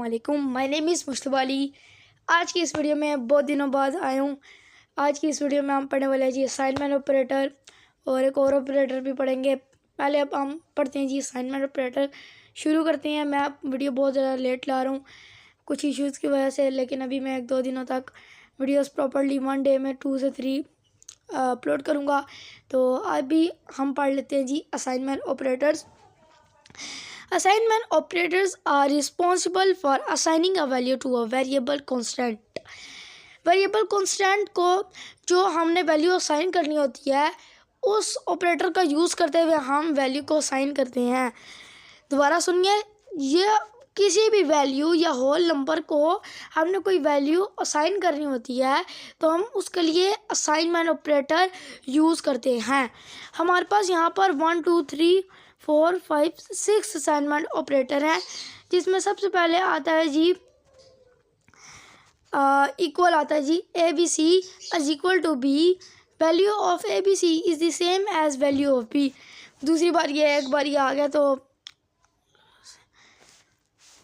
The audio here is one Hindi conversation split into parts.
अस्सलामुअलैकुम, my name is Mushtaba Ali. आज की इस वीडियो में बहुत दिनों बाद आया हूँ। आज की इस वीडियो में हम पढ़ने वाले हैं जी असाइनमेंट ऑपरेटर और एक और ऑपरेटर भी पढ़ेंगे। पहले अब हम पढ़ते हैं जी असाइनमेंट ऑपरेटर। शुरू करते हैं। मैं वीडियो बहुत ज़्यादा लेट ला रहा हूँ कुछ इश्यूज़ की वजह से, लेकिन अभी मैं 1-2 दिनों तक वीडियोस प्रॉपर्ली 1 डे में 2 से 3 अपलोड करूँगा। तो अभी हम पढ़ लेते हैं जी assignment operators. Assignment operators are responsible for assigning a value to a variable constant. Variable constant को जो हमने वैल्यू असाइन करनी होती है उस ऑपरेटर का यूज़ करते हुए हम वैल्यू को असाइन करते हैं। दोबारा सुनिए, ये किसी भी वैल्यू या होल नंबर को हमने कोई वैल्यू असाइन करनी होती है तो हम उसके लिए असाइनमेंट ऑपरेटर यूज़ करते हैं। हमारे पास यहाँ पर 1 2 3 4 5 6 असाइनमेंट ऑपरेटर हैं, जिसमें सबसे पहले आता है जी इक्वल आता है जी A B C is equal to B, value of A B C is the same as value of B. दूसरी बार ये एक बार ये आ गया तो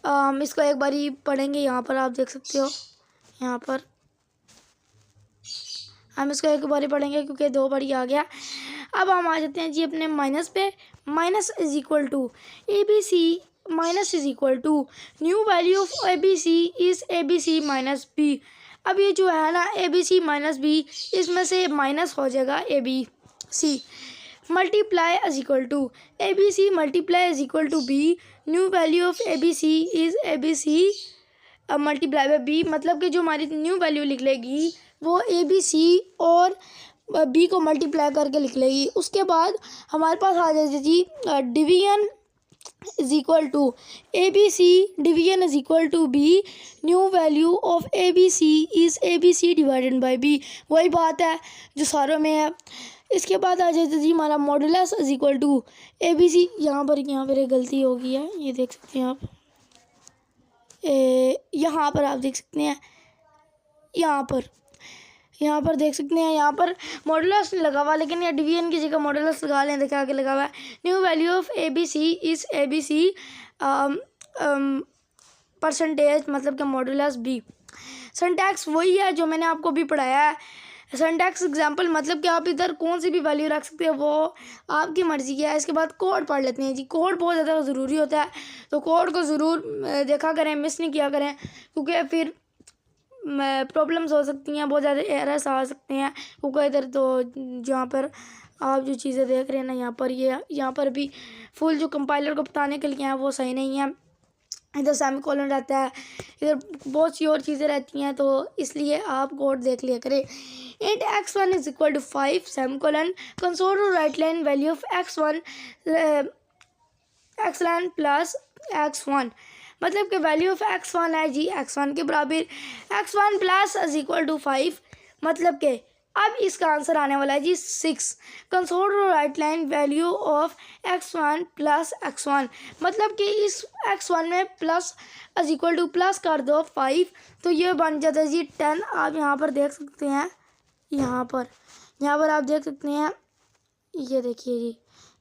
हम इसको एक बार ही पढ़ेंगे। यहाँ पर आप देख सकते हो, यहाँ पर हम इसको एक बार ही पढ़ेंगे क्योंकि 2 बार ही आ गया। अब हम आ जाते हैं जी अपने माइनस पे। Minus is equal to A B C minus is equal to new value of A B C is A B C minus B. अब ये जो है ना A B C minus B, इसमें से माइनस हो जाएगा A B C. Multiply is equal to A B C multiply is equal to B, new value of A B C is A B C multiply by B. मतलब कि जो हमारी न्यू वैल्यू लिख लेगी वो ए बी सी और बी को मल्टीप्लाई करके लिख लेगी। उसके बाद हमारे पास आ जाएगी जी division is equal to A B C division is equal to B, new value of A B C is A B C divided by B. वही बात है जो सारों में है। इसके बाद आ जाता जी हमारा modulus is equal to A B C. यहाँ पर एक गलती हो गई है, ये देख सकते हैं आप। यहाँ पर आप देख सकते हैं, यहाँ पर देख सकते हैं, यहाँ पर मॉडुलस लगा हुआ, लेकिन ये डिवीजन की जगह मॉडुलस लगा लें। देखा आगे लगा हुआ है new value of A B C is A B C percentage, मतलब कि मॉडुलस बी। सिंटैक्स वही है जो मैंने आपको भी पढ़ाया है। सिंटैक्स एग्जांपल मतलब कि आप इधर कौन सी भी वैल्यू रख सकते हैं, वो आपकी मर्ज़ी की है। इसके बाद कोड पढ़ लेते हैं जी। कोड बहुत ज़्यादा ज़रूरी होता है, तो कोड को ज़रूर देखा करें, मिस नहीं किया करें, क्योंकि फिर प्रॉब्लम्स हो सकती हैं, बहुत ज़्यादा एरर्स आ सकते हैं। क्योंकि इधर तो जहाँ पर आप जो चीज़ें देख रहे हैं ना, यहाँ पर भी फुल जो कंपाइलर को बताने के लिए हैं वो सही नहीं है। इधर सेमीकोलन रहता है, इधर बहुत सी और चीज़ें रहती हैं, तो इसलिए आप कोड देख लिया करें। Int x1 is equal to 5 semicolon console to write line value of x1 x1 plus x1, मतलब कि वैल्यू ऑफ x1 है जी x1 के बराबर x1 plus is equal to 5, मतलब कि अब इसका आंसर आने वाला है जी 6। Console write line value of x1 plus x1, मतलब कि इस x1 में plus is equal two plus कर दो 5, तो ये बन जाता है जी 10। आप यहाँ पर देख सकते हैं, यहाँ पर आप देख सकते हैं, ये देखिए जी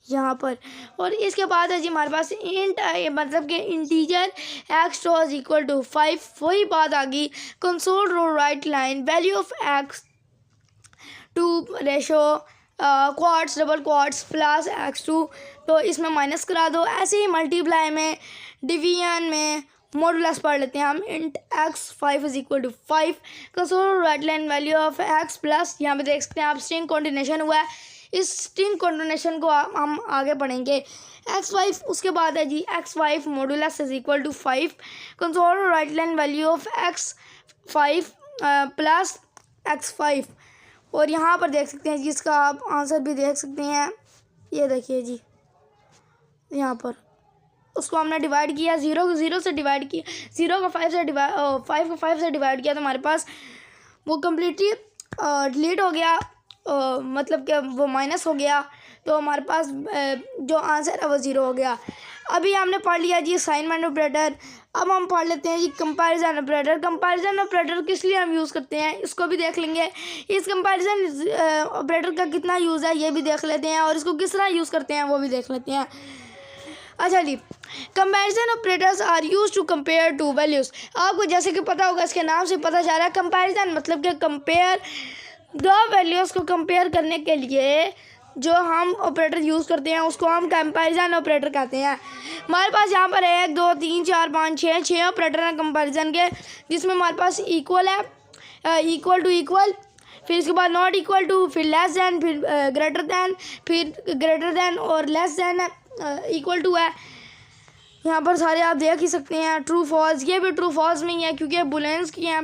यहाँ पर। और इसके बाद है जी हमारे पास इंट मतलब कि integer X two is equal to 5। वही बात आ गई, console row write line value of X two ratio quotes double quotes plus x2, तो इसमें माइनस करा दो। ऐसे ही मल्टीप्लाई में, डिवीजन में मॉडुलस पढ़ लेते हैं हम। Int x5 is equal to 5 console write line value of x plus, यहाँ पे देख सकते हैं आप स्ट्रिंग कॉन्टिनेशन हुआ है, इस स्ट्रिंग कॉन्टिनेशन को हम आगे पढ़ेंगे। x5 उसके बाद है जी x5 modulus is equal to 5 console write line value of x5 plus x5। और यहाँ पर देख सकते हैं जिसका आप आंसर भी देख सकते हैं, ये देखिए जी यहाँ पर उसको हमने डिवाइड किया, 0 को 0 से डिवाइड किया, 0 को 5 से डिवाइड 5 को 5 से डिवाइड किया, तो हमारे पास वो कम्प्लीटली डिलीट हो गया, मतलब कि वो माइनस हो गया, तो हमारे पास जो आंसर है वो 0 हो गया। अभी हमने पढ़ लिया जी असाइनमेंट ऑपरेटर। अब हम पढ़ लेते हैं जी कंपैरिजन ऑपरेटर। कंपैरिजन ऑपरेटर किस लिए हम यूज़ करते हैं इसको भी देख लेंगे। इस कंपैरिजन ऑपरेटर का कितना यूज़ है ये भी देख लेते हैं, और इसको किस तरह यूज़ करते हैं वो भी देख लेते हैं। अच्छा जी, comparison operators are use to compare two values. आपको जैसे कि पता होगा, इसके नाम से पता चल रहा है कंपैरिजन मतलब कि कंपेयर, दो वैल्यूज़ को कंपेयर करने के लिए जो हम ऑपरेटर यूज़ करते हैं उसको हम कंपैरिजन ऑपरेटर कहते हैं। हमारे पास यहाँ पर 1 2 3 4 5 6 ऑपरेटर हैं कंपैरिजन के, जिसमें हमारे पास इक्वल है, इक्वल टू इक्वल, फिर इसके बाद नॉट इक्वल टू, फिर लेस दैन, फिर ग्रेटर दैन, फिर ग्रेटर दैन और लेस दैन इक्वल टू है। यहाँ पर सारे आप देख ही सकते हैं। ट्रू फॉल्स, ये भी ट्रू फॉल्स में ही है क्योंकि बुलियंस की हैं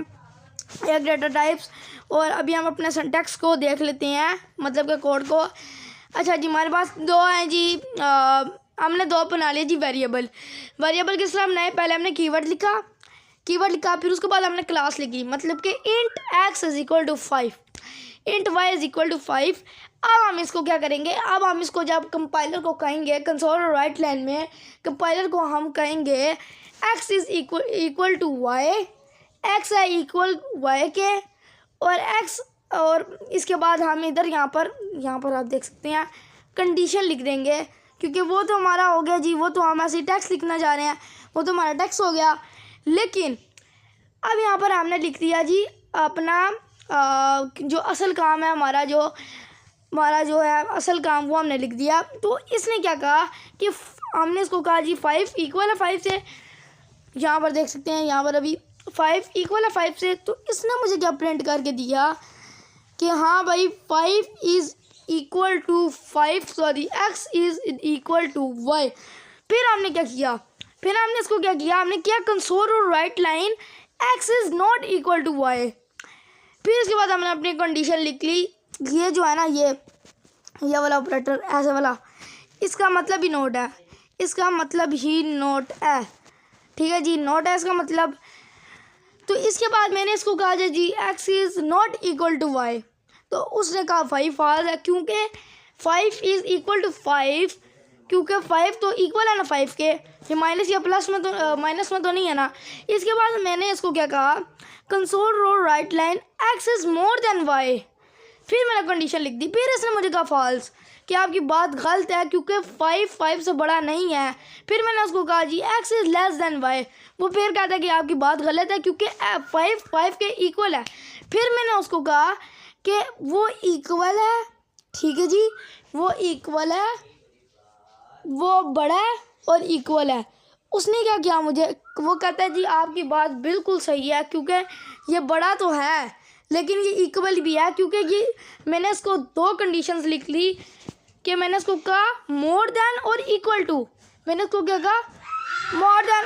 या डेटा टाइप्स। और अभी हम अपने सिंटैक्स को देख लेते हैं, मतलब के कोड को। अच्छा जी, हमारे पास दो हैं जी, हमने दो बना लिए जी वेरिएबल। वेरिएबल किस तरह बनाए, पहले हमने कीवर्ड लिखा, फिर उसके बाद हमने क्लास लिखी, मतलब कि int x is equal to 5, int y is equal to 5। अब हम इसको क्या करेंगे, अब हम इसको जब कंपाइलर को कहेंगे कंसोल और राइट लाइन में, कंपाइलर को हम कहेंगे x is equal to y, x है इक्वल y के, और x, और इसके बाद हम इधर यहाँ पर आप देख सकते हैं कंडीशन लिख देंगे, क्योंकि वो तो हमारा हो गया जी, वो तो हम ऐसे टेक्स्ट लिखना चाह रहे हैं, वो तो हमारा टेक्स्ट हो गया। लेकिन अब यहाँ पर हमने लिख दिया जी अपना जो असल काम है, हमारा जो है असल काम, वो हमने लिख दिया। तो इसने क्या कहा कि हमने इसको कहा जी 5 इक्वल है 5 से, यहाँ पर देख सकते हैं, यहाँ पर अभी 5 इक्वल है 5 से। तो इसने मुझे क्या प्रिंट करके दिया कि हाँ भाई 5 is equal to 5, sorry x is equal to y। फिर हमने क्या किया, फिर हमने इसको क्या किया, हमने किया कंसोल और write line x is not equal to y। फिर इसके बाद हमने अपनी कंडीशन लिख ली, ये जो है ना, ये वाला ऑपरेटर ऐसे वाला, इसका मतलब ही नोट है, इसका मतलब ही नोट है, ठीक है जी, नोट है इसका मतलब। तो इसके बाद मैंने इसको कहा जी x is not equal to y, तो उसने कहा 5 फॉल्स है, क्योंकि 5 इज़ इक्वल टू 5, क्योंकि 5 तो इक्वल है ना 5 के, ये माइनस या प्लस में तो माइनस में तो नहीं है ना। इसके बाद मैंने इसको क्या कहा, console row write line x is more than y, फिर मैंने कंडीशन लिख दी। फिर इसने मुझे कहा फॉल्स, कि आपकी बात गलत है क्योंकि 5 से बड़ा नहीं है। फिर मैंने उसको कहा जी x is less than y, वो फिर कहता है कि आपकी बात गलत है क्योंकि 5 के इक्वल है। फिर मैंने उसको कहा कि वो इक्वल है, ठीक है जी, वो इक्वल है, वो बड़ा है और इक्वल है। उसने क्या किया, मुझे वो कहता है जी आपकी बात बिल्कुल सही है क्योंकि ये बड़ा तो है लेकिन ये इक्वल भी है, क्योंकि ये मैंने इसको दो कंडीशंस लिख ली कि मैंने इसको कहा मोर देन और इक्वल टू, मैंने इसको क्या कहा, मोर देन।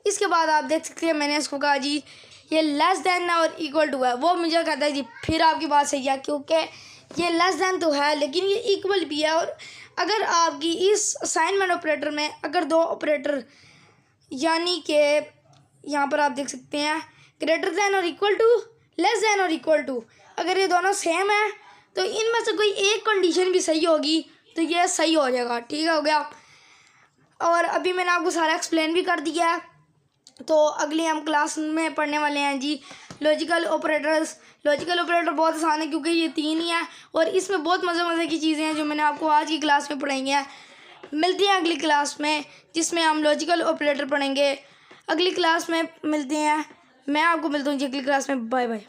इसके बाद आप देख सकते हैं मैंने इसको कहा जी ये लेस देन और इक्वल टू है, वो मुझे कहता है जी फिर आपकी बात सही है क्योंकि ये लेस देन तो है लेकिन ये इक्वल भी है। और अगर आपकी इस असाइनमेंट ऑपरेटर में अगर दो ऑपरेटर, यानी कि यहाँ पर आप देख सकते हैं ग्रेटर देन और इक्वल टू, लेस देन और इक्वल टू, अगर ये दोनों सेम है तो इनमें से कोई एक कंडीशन भी सही होगी तो ये सही हो जाएगा, ठीक है, हो गया। और अभी मैंने आपको सारा एक्सप्लेन भी कर दिया है। तो अगली हम क्लास में पढ़ने वाले हैं जी लॉजिकल ऑपरेटर्स। लॉजिकल ऑपरेटर बहुत आसान है क्योंकि ये 3 ही है और इसमें बहुत मज़े की चीज़ें हैं जो मैंने आपको आज की क्लास में पढ़ाई हैं। मिलते हैं अगली क्लास में जिसमें हम लॉजिकल ऑपरेटर पढ़ेंगे। अगली क्लास में मिलते हैं, मैं आपको मिलता हूँ जी अगली क्लास में। Bye bye.